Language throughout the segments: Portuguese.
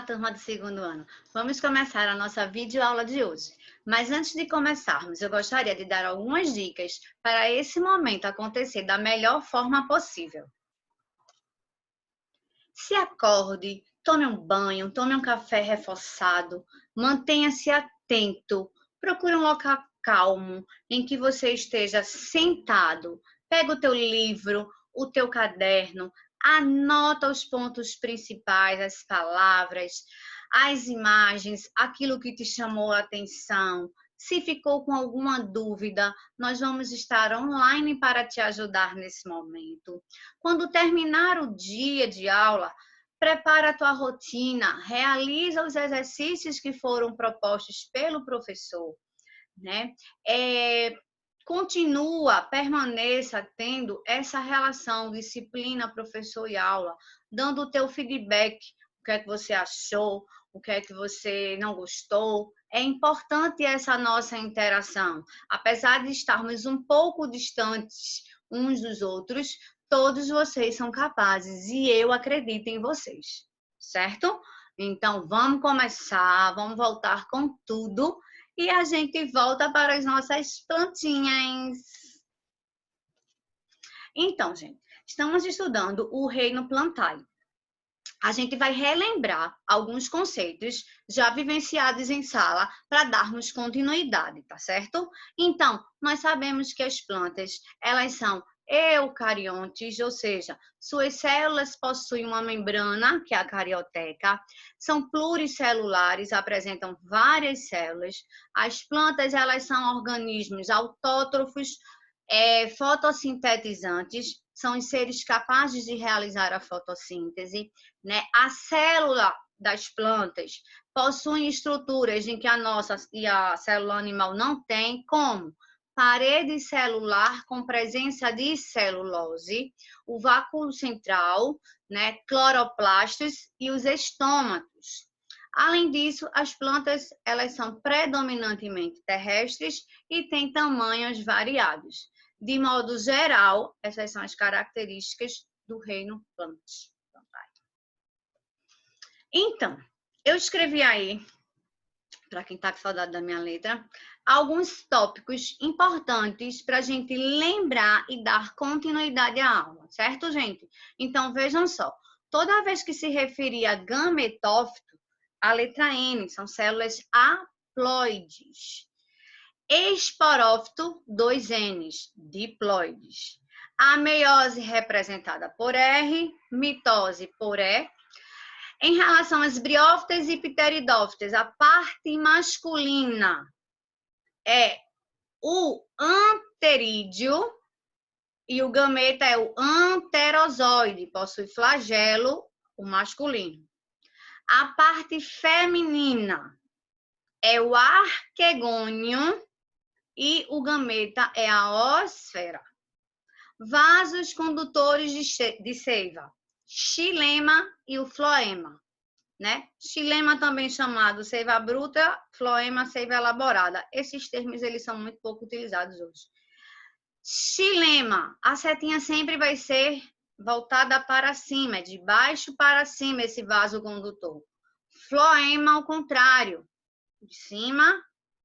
turma do segundo ano. Vamos começar a nossa videoaula de hoje. Mas antes de começarmos, eu gostaria de dar algumas dicas para esse momento acontecer da melhor forma possível. Se acorde, tome um banho, tome um café reforçado, mantenha-se atento, procure um local calmo em que você esteja sentado. Pega o teu livro, o teu caderno, anota os pontos principais, as palavras, as imagens, aquilo que te chamou a atenção. Se ficou com alguma dúvida, nós vamos estar online para te ajudar nesse momento. Quando terminar o dia de aula, prepara a tua rotina, realiza os exercícios que foram propostos pelo professor, né? Continua, permaneça tendo essa relação disciplina, professor e aula, dando o teu feedback, o que é que você achou, o que é que você não gostou. É importante essa nossa interação. Apesar de estarmos um pouco distantes uns dos outros, todos vocês são capazes e eu acredito em vocês, certo? Então, vamos começar, vamos voltar com tudo. E a gente volta para as nossas plantinhas. Então, gente, estamos estudando o reino plantae. A gente vai relembrar alguns conceitos já vivenciados em sala para darmos continuidade, tá certo? Então, nós sabemos que as plantas, elas são eucariontes, ou seja, suas células possuem uma membrana, que é a carioteca, são pluricelulares, apresentam várias células. As plantas, elas são organismos autótrofos, fotossintetizantes, são os seres capazes de realizar a fotossíntese, né? A célula das plantas possuem estruturas em que a nossa e a célula animal não tem, como parede celular com presença de celulose, o vácuo central, né? Cloroplastos e os estômatos. Além disso, as plantas, elas são predominantemente terrestres e têm tamanhos variados. De modo geral, essas são as características do reino plantae. Então, eu escrevi aí, para quem está com saudade da minha letra, alguns tópicos importantes para a gente lembrar e dar continuidade à aula, certo, gente? Então, vejam só, toda vez que se referir a gametófito, a letra N, são células haploides. Esporófito, 2 N's, diploides. A meiose representada por R, mitose por E. Em relação às briófitas e pteridófitas, a parte masculina é o anterídeo e o gameta é o anterozoide, possui flagelo, o masculino. A parte feminina é o arquegônio e o gameta é a ósfera. Vasos condutores de seiva, xilema e o floema, né? Xilema também chamado seiva bruta, floema seiva elaborada. Esses termos eles são muito pouco utilizados hoje. Xilema, a setinha sempre vai ser voltada para cima, é de baixo para cima esse vaso condutor. Floema ao contrário, de cima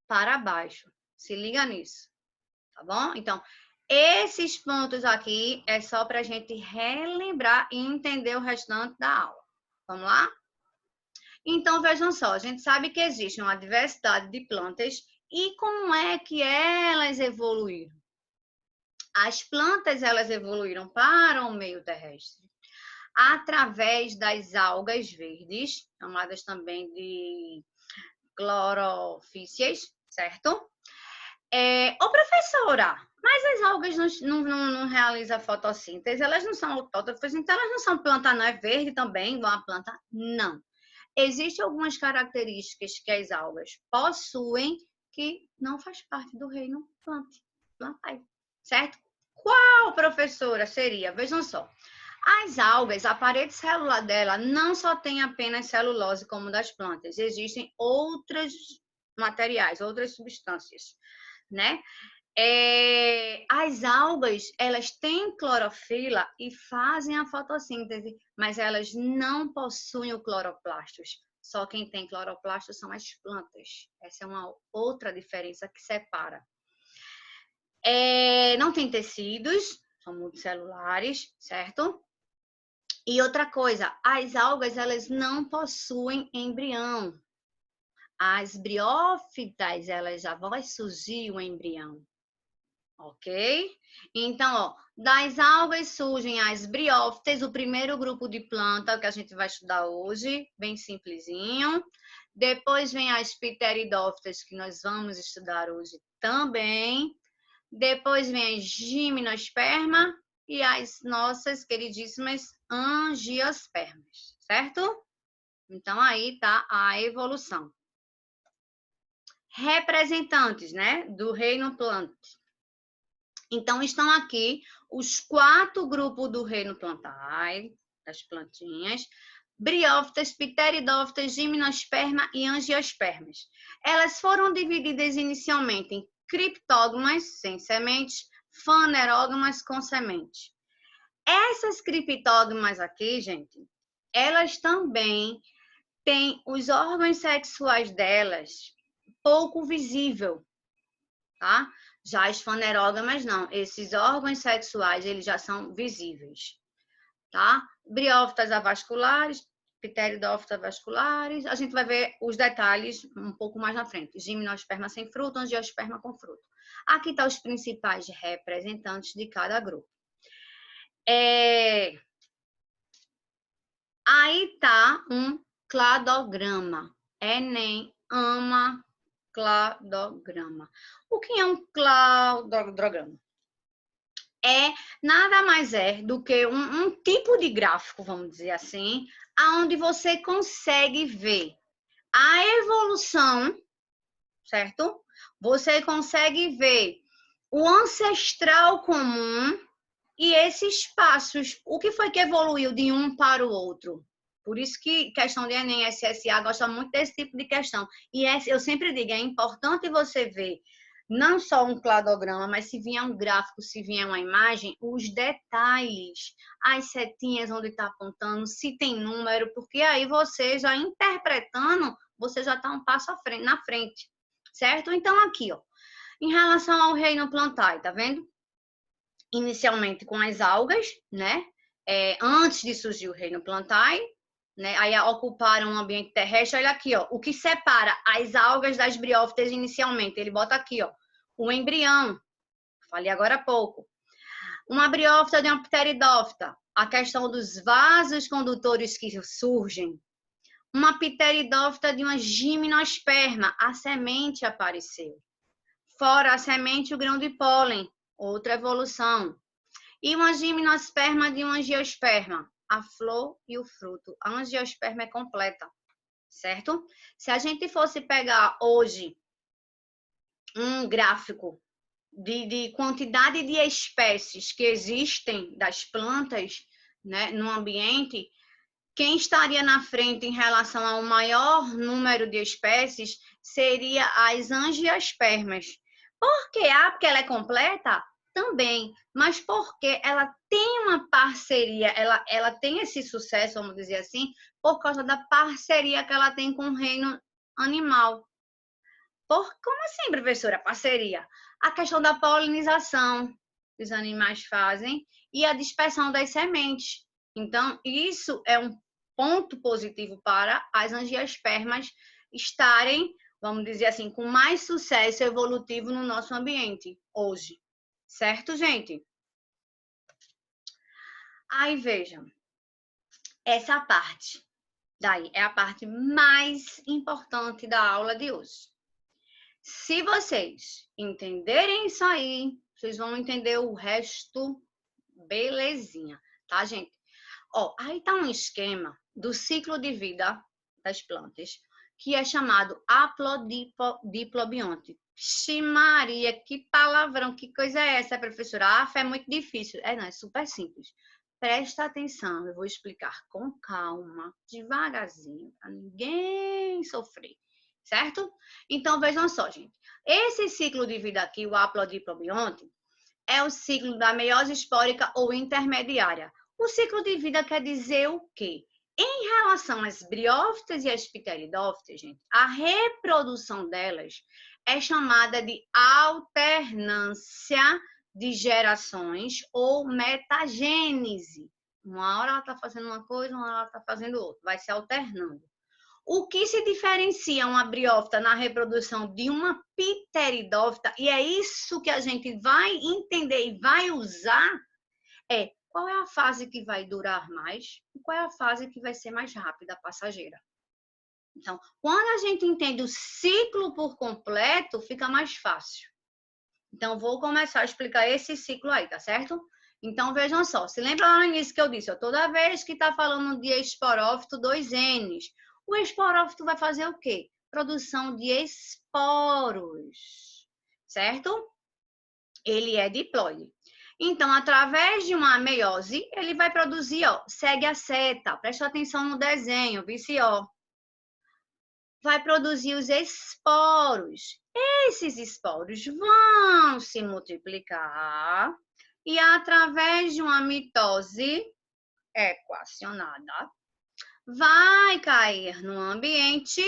para baixo. Se liga nisso, tá bom? Então, esses pontos aqui é só para a gente relembrar e entender o restante da aula. Vamos lá? Então, vejam só, a gente sabe que existe uma diversidade de plantas e como é que elas evoluíram? As plantas, elas evoluíram para o meio terrestre através das algas verdes, chamadas também de clorofícias, certo? Ô, professora, mas as algas não realizam fotossíntese, elas não são autótrofas, então elas não são planta, não é verde também, igual a planta? Não. Existem algumas características que as algas possuem que não faz parte do reino plantae, certo? Qual, professora, seria? Vejam só. As algas, a parede celular dela não só tem apenas celulose como das plantas, existem outros materiais, outras substâncias, né? As algas, elas têm clorofila e fazem a fotossíntese, mas elas não possuem o cloroplastos. Só quem tem cloroplasto são as plantas. Essa é uma outra diferença que separa. Não tem tecidos, são multicelulares, certo? E outra coisa, as algas, elas não possuem embrião. As briófitas, elas já vão surgir o embrião. Ok? Então, ó, das algas surgem as briófitas, o primeiro grupo de planta que a gente vai estudar hoje, bem simplesinho. Depois vem as pteridófitas, que nós vamos estudar hoje também. Depois vem as gimnosperma e as nossas queridíssimas angiospermas, certo? Então, aí tá a evolução. Representantes, né, do reino planta. Então, estão aqui os 4 grupos do reino plantae, das plantinhas, briófitas, pteridófitas, gimnosperma e angiospermas. Elas foram divididas inicialmente em criptógamas, sem sementes, fanerógamas com semente. Essas criptógamas aqui, gente, elas também têm os órgãos sexuais delas pouco visível, tá? Já as fanerógamas não, esses órgãos sexuais eles já são visíveis, tá? Briófitas avasculares, pteridófitas avasculares, a gente vai ver os detalhes um pouco mais na frente. Gimnosperma sem fruto, angiosperma com fruto. Aqui estão os principais representantes de cada grupo. Aí tá um cladograma. Enem ama cladograma. O que é um cladograma? Nada mais do que um tipo de gráfico, vamos dizer assim, aonde você consegue ver a evolução, certo? Você consegue ver o ancestral comum e esses passos. O que foi que evoluiu de um para o outro? Por isso que questão de Enem, SSA gosta muito desse tipo de questão. E eu sempre digo, é importante você ver não só um cladograma, mas se vier um gráfico, se vier uma imagem, os detalhes, as setinhas onde está apontando, se tem número, porque aí você já interpretando, você já está um passo na frente, certo? Então aqui, ó, em relação ao reino plantae, tá vendo? Inicialmente com as algas, né? Antes de surgir o reino plantae, né? Aí ocuparam o ambiente terrestre. Olha aqui, ó, o que separa as algas das briófitas inicialmente. Ele bota aqui, ó, o embrião. Falei agora há pouco. Uma briófita de uma pteridófita. A questão dos vasos condutores que surgem. Uma pteridófita de uma gimnosperma. A semente apareceu. Fora a semente, o grão de pólen. Outra evolução. E uma gimnosperma de uma angiosperma. A flor e o fruto. A angiosperma é completa, certo? Se a gente fosse pegar hoje um gráfico de quantidade de espécies que existem das plantas, né, no ambiente, quem estaria na frente em relação ao maior número de espécies seria as angiospermas. Por quê? Porque ela é completa? Também, mas porque ela tem uma parceria, ela tem esse sucesso, vamos dizer assim, por causa da parceria que ela tem com o reino animal. Como assim, professora? Parceria? A questão da polinização que os animais fazem e a dispersão das sementes. Então, isso é um ponto positivo para as angiospermas estarem, vamos dizer assim, com mais sucesso evolutivo no nosso ambiente hoje. Certo, gente? Aí, vejam. Essa parte daí é a parte mais importante da aula de hoje. Se vocês entenderem isso aí, vocês vão entender o resto belezinha, tá, gente? Ó, aí tá um esquema do ciclo de vida das plantas, que é chamado haplodiplobionte. Maria, que palavrão, que coisa é essa, professora? É muito difícil. Não, é super simples. Presta atenção, eu vou explicar com calma, devagarzinho, para ninguém sofrer, certo? Então, vejam só, gente. Esse ciclo de vida aqui, o haplodiplobionte, é o ciclo da meiose espórica ou intermediária. O ciclo de vida quer dizer o quê? Em relação às briófitas e às pteridófitas, gente, a reprodução delas é chamada de alternância de gerações ou metagênese. Uma hora ela está fazendo uma coisa, uma hora ela está fazendo outra. Vai se alternando. O que se diferencia uma briófita na reprodução de uma pteridófita, e é isso que a gente vai entender e vai usar, é qual é a fase que vai durar mais e qual é a fase que vai ser mais rápida, passageira. Então, quando a gente entende o ciclo por completo, fica mais fácil. Então, vou começar a explicar esse ciclo aí, tá certo? Então, vejam só. Se lembra lá no início que eu disse, ó, toda vez que está falando de esporófito, 2 N's. O esporófito vai fazer o quê? Produção de esporos, certo? Ele é diploide. Então, através de uma meiose, ele vai produzir, ó, segue a seta. Presta atenção no desenho, vice, ó. Vai produzir os esporos. Esses esporos vão se multiplicar e, através de uma mitose equacionada, vai cair no ambiente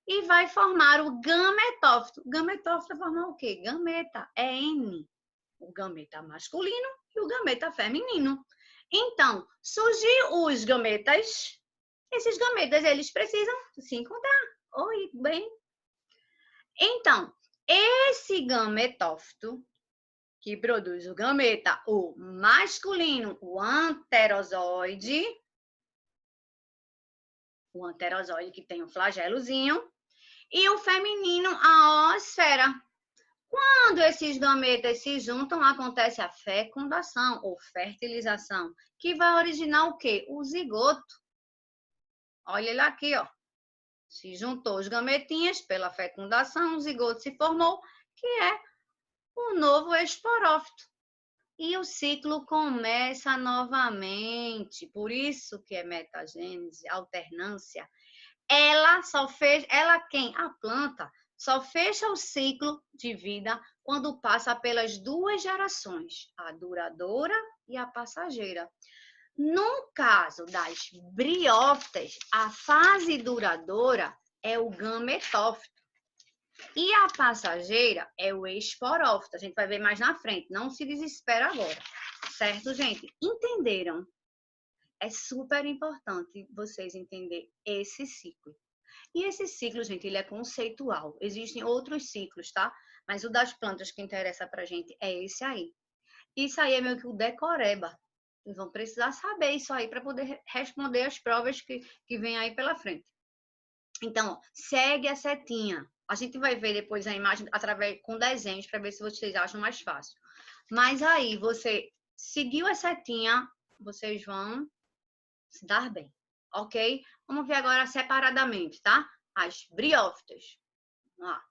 e vai formar o gametófito. Gametófito vai formar o quê? Gameta, é N. O gameta masculino e o gameta feminino. Então, surgem os gametas. Esses gametas, eles precisam se encontrar. Oi, bem? Então, esse gametófito, que produz o gameta, o masculino, o anterozoide que tem o flagelozinho, e o feminino, a oosfera. Quando esses gametas se juntam, acontece a fecundação ou fertilização, que vai originar o quê? O zigoto. Olha ele aqui, ó. Se juntou os gametinhas pela fecundação, o zigoto se formou, que é o novo esporófito. E o ciclo começa novamente. Por isso que é metagênese, alternância. Ela quem? A planta só fecha o ciclo de vida quando passa pelas 2 gerações, a duradoura e a passageira. No caso das briófitas, a fase duradoura é o gametófito e a passageira é o esporófito. A gente vai ver mais na frente, não se desespera agora, certo, gente? Entenderam? É super importante vocês entenderem esse ciclo. E esse ciclo, gente, ele é conceitual. Existem outros ciclos, tá? Mas o das plantas que interessa pra gente é esse aí. Isso aí é meio que o decoreba. Vocês vão precisar saber isso aí para poder responder as provas que vem aí pela frente. Então, ó, segue a setinha. A gente vai ver depois a imagem através com desenhos para ver se vocês acham mais fácil. Mas aí, você seguiu a setinha, vocês vão se dar bem, ok? Vamos ver agora separadamente, tá? As briófitas. Vamos lá.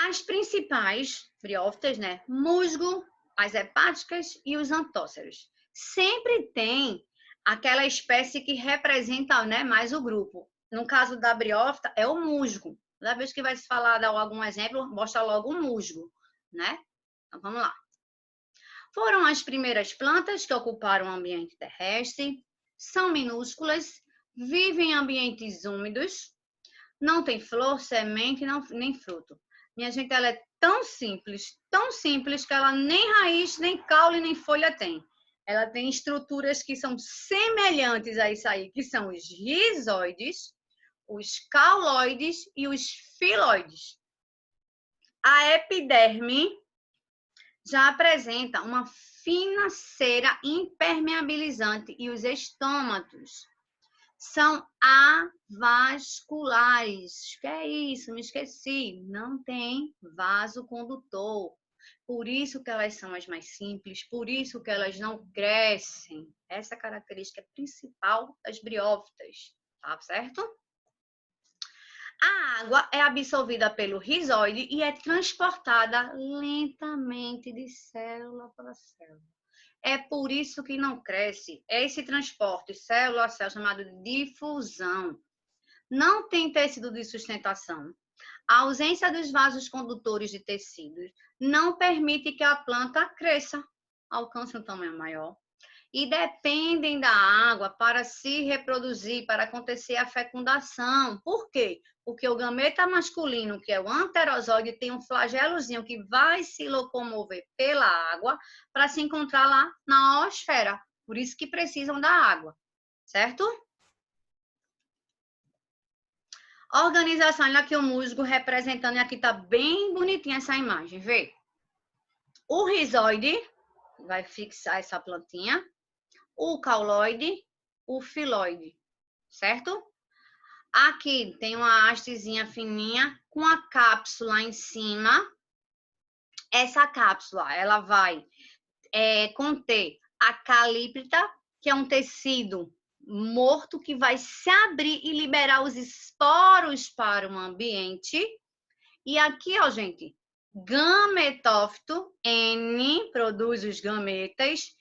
As principais briófitas, né? Musgo, as hepáticas e os antóceros. Sempre tem aquela espécie que representa, né, mais o grupo. No caso da briófita, é o musgo. Toda vez que vai se falar, dar algum exemplo, mostra logo o musgo, né? Então, vamos lá. Foram as primeiras plantas que ocuparam o ambiente terrestre, são minúsculas, vivem em ambientes úmidos, não tem flor, semente, nem fruto. Minha gente, ela é tão simples que ela nem raiz, nem caule, nem folha tem. Ela tem estruturas que são semelhantes a isso aí, que são os rizoides, os cauloides e os filoides. A epiderme já apresenta uma fina cera impermeabilizante e os estômatos são avasculares. Que é isso? Me esqueci. Não tem vaso condutor. Por isso que elas são as mais simples, por isso que elas não crescem. Essa é a característica principal das briófitas, tá certo? A água é absorvida pelo rizoide e é transportada lentamente de célula para célula. É por isso que não cresce. É esse transporte célula a célula chamado de difusão. Não tem tecido de sustentação. A ausência dos vasos condutores de tecidos não permite que a planta cresça, alcance um tamanho maior. e dependem da água para se reproduzir, para acontecer a fecundação. Por quê? Porque o gameta masculino, que é o anterozoide, tem um flagelozinho que vai se locomover pela água para se encontrar lá na oosfera. Por isso que precisam da água, certo? Organização, olha aqui o musgo representando, e aqui tá bem bonitinha essa imagem, vê? O rizoide vai fixar essa plantinha, o cauloide, o filoide, certo? Aqui tem uma hastezinha fininha com a cápsula em cima. Essa cápsula, ela vai conter a calípita, que é um tecido morto que vai se abrir e liberar os esporos para o ambiente. E aqui, ó, gente, gametófito, N, produz os gametas,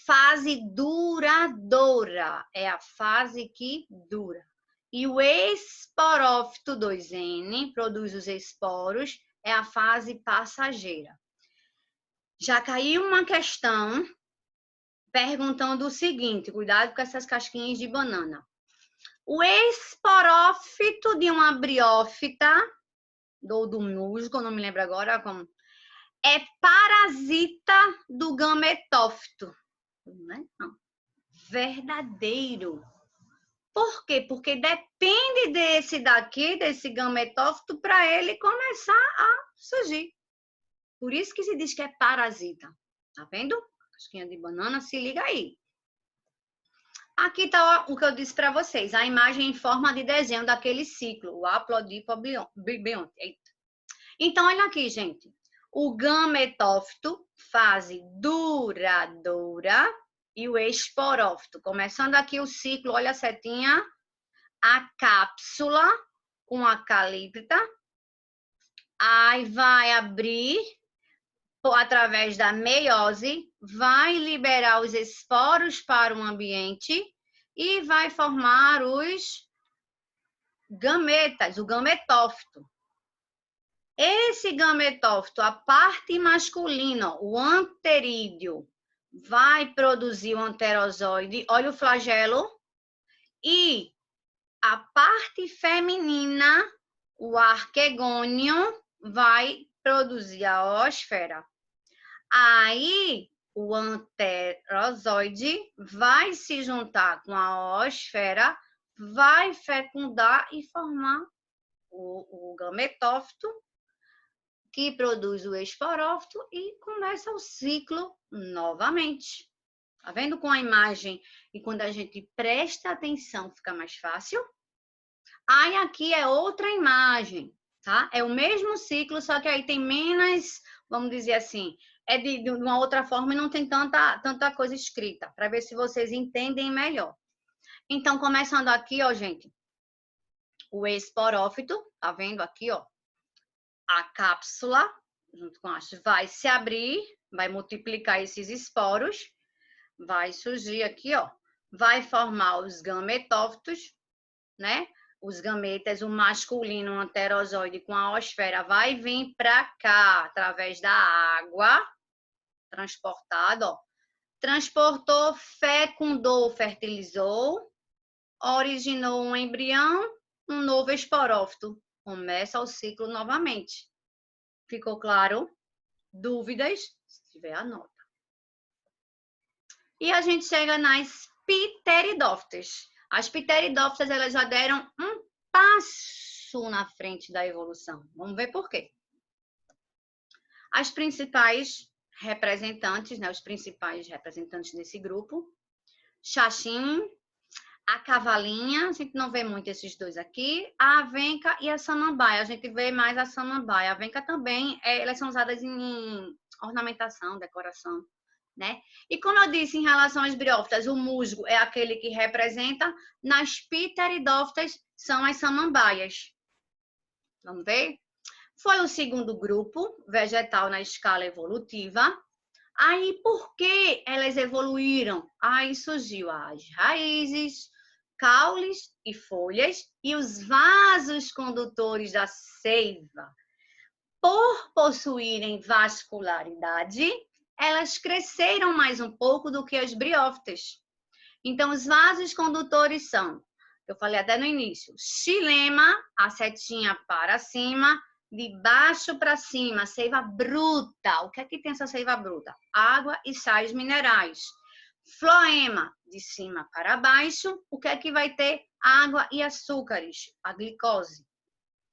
fase duradoura, é a fase que dura. E o esporófito, 2N, produz os esporos, é a fase passageira. Já caiu uma questão perguntando o seguinte, cuidado com essas casquinhas de banana. O esporófito de uma briófita, ou do musgo, não me lembro agora como, é parasita do gametófito. Não. Verdadeiro. Por quê? Porque depende desse daqui, desse gametófito, para ele começar a surgir. Por isso que se diz que é parasita. Tá vendo? Casquinha de banana, se liga aí. Aqui está o que eu disse para vocês, a imagem em forma de desenho daquele ciclo, o haplodipobionte. Então, olha aqui, gente. O gametófito, fase duradoura, e o esporófito. Começando aqui o ciclo, olha a setinha, a cápsula com a calípita, aí vai abrir através da meiose, vai liberar os esporos para o ambiente e vai formar os gametas, o gametófito. Esse gametófito, a parte masculina, o anterídeo, vai produzir o anterozoide, olha o flagelo, e a parte feminina, o arquegônio, vai produzir a oosfera. Aí, o anterozoide vai se juntar com a oosfera, vai fecundar e formar o gametófito, que produz o esporófito e começa o ciclo novamente. Tá vendo com a imagem? E quando a gente presta atenção, fica mais fácil. Aí aqui é outra imagem, tá? É o mesmo ciclo, só que aí tem menos, vamos dizer assim, é de uma outra forma e não tem tanta coisa escrita, para ver se vocês entendem melhor. Então, começando aqui, ó, gente, o esporófito, tá vendo aqui, ó? A cápsula, junto com a haste, vai se abrir, vai multiplicar esses esporos, vai surgir aqui, ó, vai formar os gametófitos, né? Os gametas, o masculino, o anterozoide com a oosfera, vai vir para cá, através da água, transportado, ó. Transportou, fecundou, fertilizou, originou um embrião, um novo esporófito. Começa o ciclo novamente. Ficou claro? Dúvidas? Se tiver, anota. E a gente chega nas pteridófitas. As pteridófitas, elas já deram um passo na frente da evolução. Vamos ver por quê. As principais representantes, né, os principais representantes desse grupo, xaxim, a cavalinha, a gente não vê muito esses dois aqui, a avenca e a samambaia. A gente vê mais a samambaia. A avenca também, elas são usadas em ornamentação, decoração, né? E como eu disse em relação às briófitas, o musgo é aquele que representa, nas pteridófitas são as samambaias. Vamos ver? Foi o segundo grupo vegetal na escala evolutiva. Aí, por que elas evoluíram? Aí surgiu as raízes, caules e folhas e os vasos condutores da seiva. Por possuírem vascularidade, elas cresceram mais um pouco do que as briófitas. Então, os vasos condutores são, eu falei até no início, xilema, a setinha para cima, de baixo para cima, seiva bruta. O que é que tem essa seiva bruta? Água e sais minerais. Floema, de cima para baixo, o que é que vai ter? Água e açúcares, a glicose,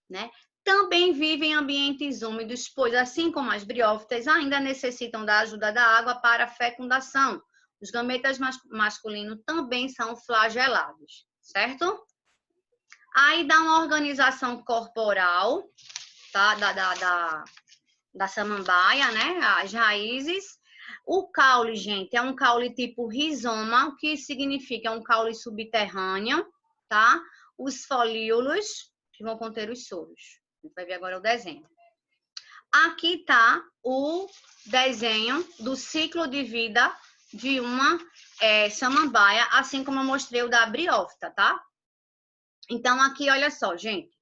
né? Também vivem em ambientes úmidos, pois, assim como as briófitas, ainda necessitam da ajuda da água para a fecundação. Os gametas masculinos também são flagelados, certo? Aí dá uma organização corporal, tá? Da samambaia, né? As raízes. O caule, gente, é um caule tipo rizoma, o que significa um caule subterrâneo, tá? Os folíolos, que vão conter os soros. A gente vai ver agora o desenho. Aqui está o desenho do ciclo de vida de uma samambaia, assim como eu mostrei o da briófita, tá? Então, aqui, olha só, gente.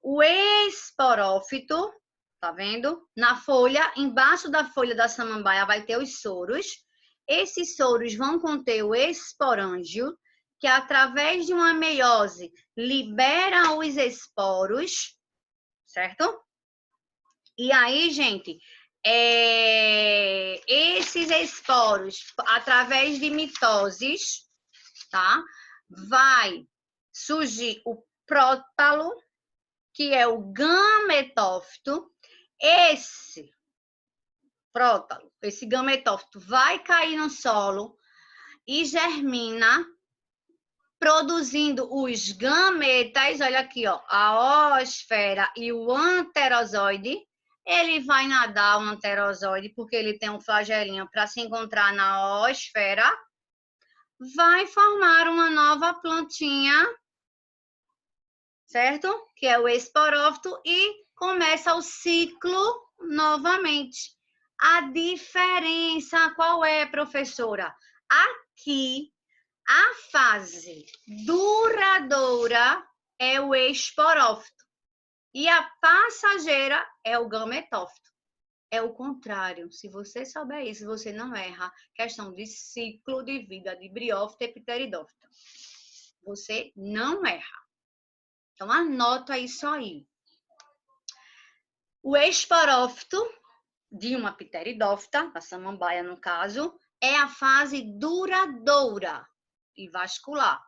O esporófito, tá vendo? Na folha, embaixo da folha da samambaia vai ter os soros. Esses soros vão conter o esporângio, que através de uma meiose libera os esporos, certo? E aí, gente, esses esporos, através de mitoses, tá? Vai surgir o prótalo, que é o gametófito. Esse prótalo, esse gametófito vai cair no solo e germina, produzindo os gametas. Olha aqui, ó, a oosfera e o anterozoide. Ele vai nadar o anterozoide porque ele tem um flagelinho para se encontrar na oosfera. Vai formar uma nova plantinha, certo? Que é o esporófito e começa o ciclo novamente. A diferença qual é, professora? Aqui, a fase duradoura é o esporófito e a passageira é o gametófito. É o contrário. Se você souber isso, você não erra. Questão de ciclo de vida de briófita e pteridófita. Você não erra. Então, anota isso aí. O esporófito de uma pteridófita, a samambaia no caso, é a fase duradoura e vascular.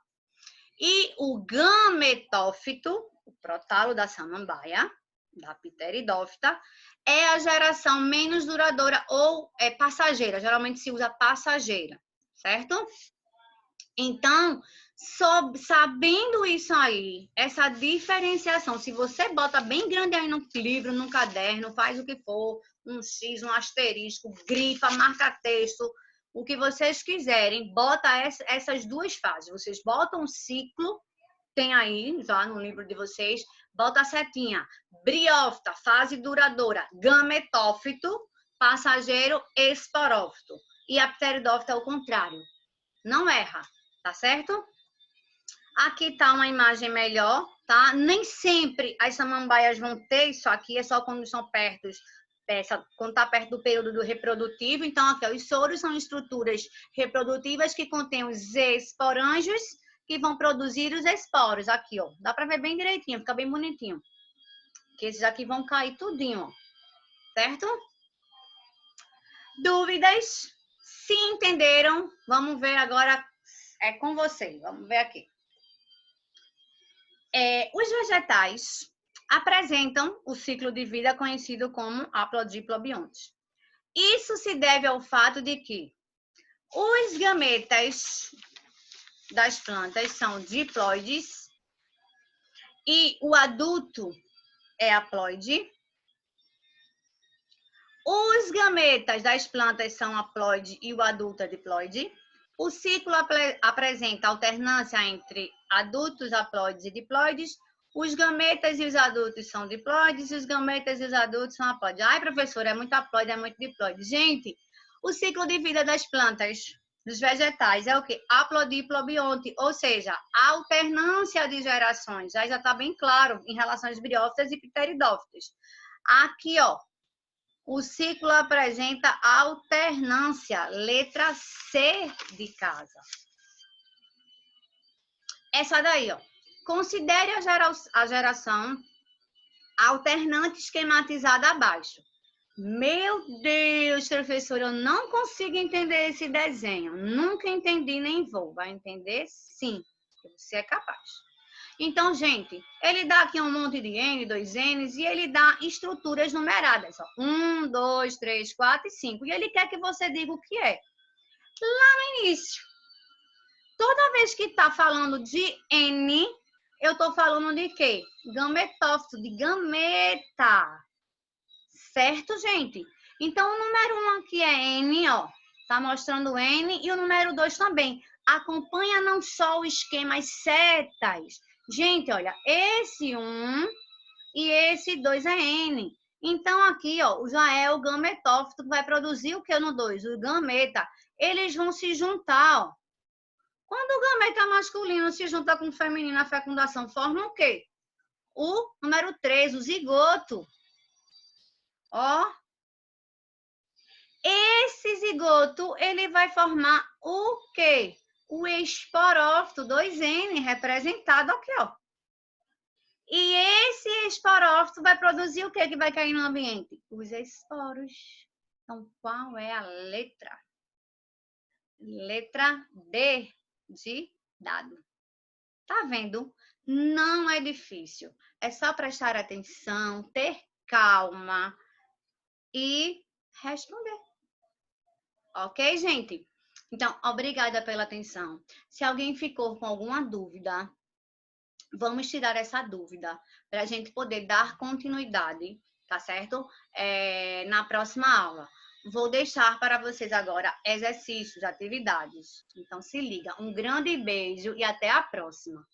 E o gametófito, o prótalo da samambaia, da pteridófita, é a geração menos duradoura ou passageira. Geralmente se usa passageira, certo? Então, sabendo isso aí, essa diferenciação, se você bota bem grande aí no livro, no caderno, faz o que for, um X, um asterisco, grifa, marca texto, o que vocês quiserem, bota essas duas fases. Vocês botam o ciclo, tem aí já no livro de vocês, bota a setinha, briófita, fase duradoura, gametófito, passageiro, esporófito. E a pteridófita é o contrário. Não erra. Tá certo? Aqui tá uma imagem melhor, tá? Nem sempre as samambaias vão ter isso aqui, é só quando são quando tá perto do período do reprodutivo. Então, aqui, ó, os soros são estruturas reprodutivas que contêm os esporângios que vão produzir os esporos. Aqui, ó. Dá pra ver bem direitinho, fica bem bonitinho. Que esses aqui vão cair tudinho, ó. Certo? Dúvidas? Se entenderam, vamos ver agora com vocês. Vamos ver aqui. Os vegetais apresentam o ciclo de vida conhecido como haplodiplobionte. Isso se deve ao fato de que os gametas das plantas são diploides e o adulto é haploide. Os gametas das plantas são haploide e o adulto é diploide. O ciclo apresenta alternância entre adultos haploides e diploides. Os gametas e os adultos são diploides e os gametas e os adultos são haploides. Ai, professora, é muito haploide, é muito diploide. Gente, o ciclo de vida das plantas, dos vegetais, é o quê? Haplodiplobionte, ou seja, a alternância de gerações. Já está bem claro em relação às briófitas e pteridófitas. Aqui, ó, O ciclo apresenta alternância. Letra C de casa. Essa daí, ó. Considere a geração alternante esquematizada abaixo. Meu Deus, professor, eu não consigo entender esse desenho. Nunca entendi, nem vou. Vai entender? Sim, você é capaz. Então, gente, ele dá aqui um monte de N, 2Ns, e ele dá estruturas numeradas. Ó. 1, 2, 3, 4 e 5. E ele quer que você diga o que é. Lá no início. Toda vez que está falando de N, eu estou falando de quê? Gametófito, de gameta. Certo, gente? Então, o número 1 aqui é N, ó. Tá mostrando N. E o número 2 também. Acompanha não só o esquema, as setas. Gente, olha, esse 1 e esse 2 é N. Então, aqui, ó, já é o gametófito que vai produzir o que no 2? O gameta. Eles vão se juntar, ó. Quando o gameta masculino se junta com o feminino, a fecundação forma o quê? O número 3, o zigoto. Ó. Esse zigoto, ele vai formar o quê? O esporófito, 2N, representado aqui, ó. E esse esporófito vai produzir o quê que vai cair no ambiente? Os esporos. Então, qual é a letra? Letra D de dado. Tá vendo? Não é difícil. É só prestar atenção, ter calma e responder. Ok, gente? Então, obrigada pela atenção. Se alguém ficou com alguma dúvida, vamos tirar essa dúvida para a gente poder dar continuidade, tá certo? Na próxima aula. Vou deixar para vocês agora exercícios, atividades. Então, se liga. Um grande beijo e até a próxima.